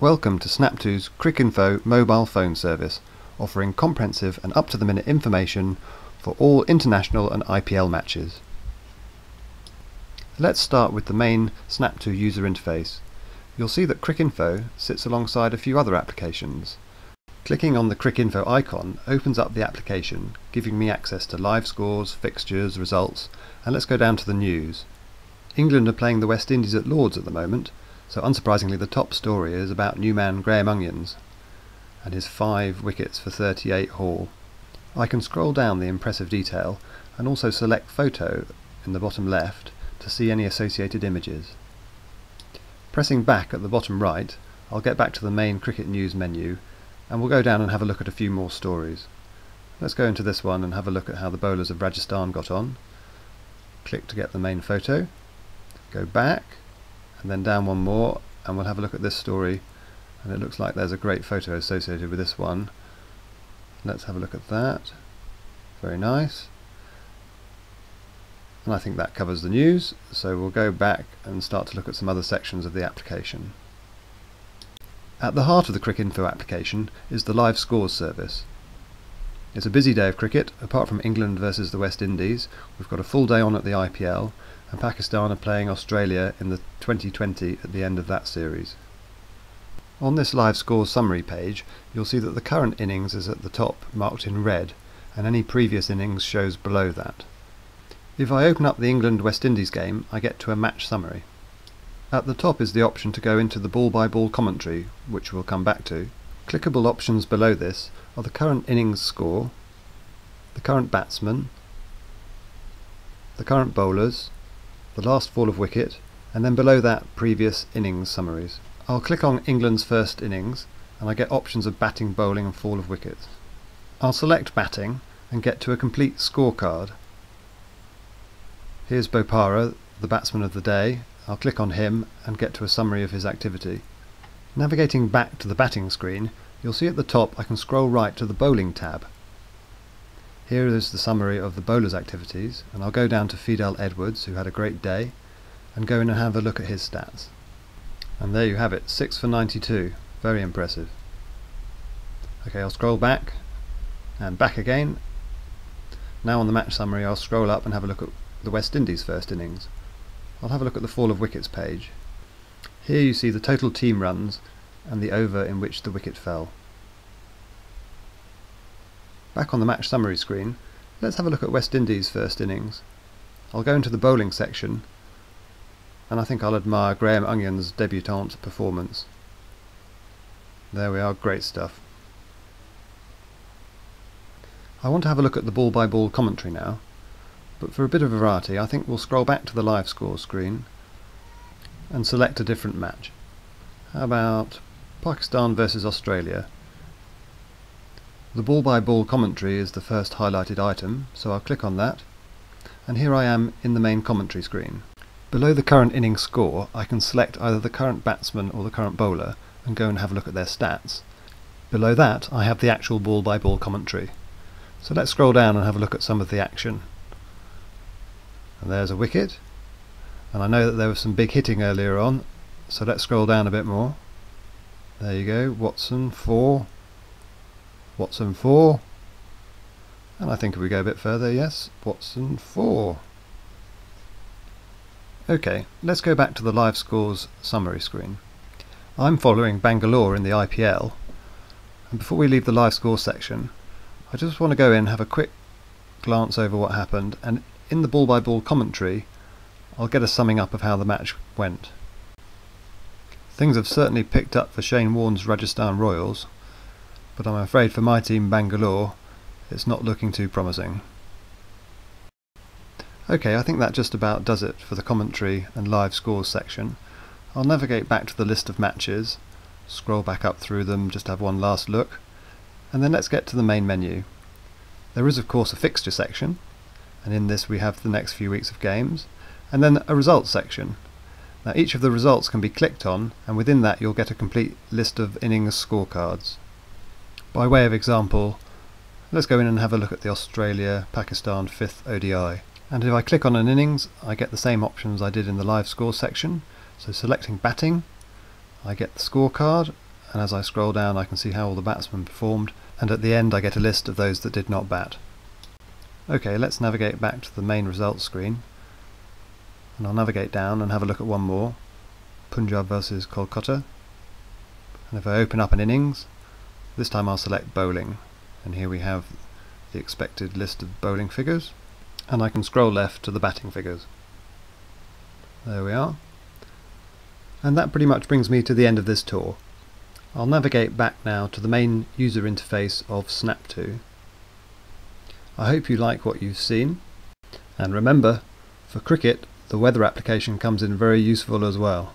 Welcome to Snaptu's Cricinfo mobile phone service, offering comprehensive and up-to-the-minute information for all international and IPL matches. Let's start with the main Snaptu user interface. You'll see that Cricinfo sits alongside a few other applications. Clicking on the Cricinfo icon opens up the application, giving me access to live scores, fixtures, results, and let's go down to the news. England are playing the West Indies at Lords at the moment, so unsurprisingly the top story is about new man Graham Onions and his 5 wickets for 38 haul. I can scroll down the impressive detail and also select photo in the bottom left to see any associated images. Pressing back at the bottom right, I'll get back to the main cricket news menu and we'll go down and have a look at a few more stories. Let's go into this one and have a look at how the bowlers of Rajasthan got on. Click to get the main photo, go back and then down one more and we'll have a look at this story, and it looks like there's a great photo associated with this one. Let's have a look at that. Very nice. And I think that covers the news, so we'll go back and start to look at some other sections of the application. At the heart of the Cricinfo application is the live scores service. It's a busy day of cricket. Apart from England versus the West Indies, we've got a full day on at the IPL, and Pakistan are playing Australia in the 2020 at the end of that series. On this live scores summary page, you'll see that the current innings is at the top, marked in red, and any previous innings shows below that. If I open up the England-West Indies game, I get to a match summary. At the top is the option to go into the ball-by-ball commentary, which we'll come back to. Clickable options below this are the current innings score, the current batsman, the current bowlers, the last fall of wicket, and then below that previous innings summaries. I'll click on England's first innings and I get options of batting, bowling and fall of wickets. I'll select batting and get to a complete scorecard. Here's Bopara, the batsman of the day. I'll click on him and get to a summary of his activity. Navigating back to the batting screen, you'll see at the top I can scroll right to the bowling tab. Here is the summary of the bowler's activities, and I'll go down to Fidel Edwards, who had a great day, and go in and have a look at his stats. And there you have it, 6 for 92. Very impressive. Okay, I'll scroll back and back again. Now on the match summary I'll scroll up and have a look at the West Indies first innings. I'll have a look at the fall of wickets page. Here you see the total team runs and the over in which the wicket fell. Back on the match summary screen, let's have a look at West Indies first innings. I'll go into the bowling section and I think I'll admire Graham Onions' debutante performance. There we are, great stuff. I want to have a look at the ball-by-ball commentary now, but for a bit of variety I think we'll scroll back to the live score screen and select a different match. How about Pakistan versus Australia? The ball-by-ball commentary is the first highlighted item, so I'll click on that, and here I am in the main commentary screen. Below the current innings score I can select either the current batsman or the current bowler and go and have a look at their stats. Below that I have the actual ball-by-ball commentary. So let's scroll down and have a look at some of the action. And there's a wicket, and I know that there was some big hitting earlier on, so let's scroll down a bit more. There you go, Watson 4, Watson 4, and I think if we go a bit further, yes, Watson 4. Okay, let's go back to the live scores summary screen. I'm following Bangalore in the IPL, and before we leave the live score section, I just want to go in and have a quick glance over what happened, and in the ball-by-ball commentary I'll get a summing up of how the match went. Things have certainly picked up for Shane Warne's Rajasthan Royals, but I'm afraid for my team Bangalore it's not looking too promising. Okay, I think that just about does it for the commentary and live scores section. I'll navigate back to the list of matches, scroll back up through them, just have one last look, and then let's get to the main menu. There is of course a fixture section, and in this we have the next few weeks of games, and then a results section. Now each of the results can be clicked on, and within that you'll get a complete list of innings scorecards. By way of example, let's go in and have a look at the Australia-Pakistan 5th ODI. And if I click on an innings, I get the same options I did in the live score section. So selecting batting, I get the scorecard, and as I scroll down I can see how all the batsmen performed, and at the end I get a list of those that did not bat. Okay, let's navigate back to the main results screen, and I'll navigate down and have a look at one more, Punjab versus Kolkata, and if I open up an innings, this time I'll select bowling, and here we have the expected list of bowling figures, and I can scroll left to the batting figures. There we are. And that pretty much brings me to the end of this tour. I'll navigate back now to the main user interface of Snaptu. I hope you like what you've seen, and remember, for cricket the weather application comes in very useful as well.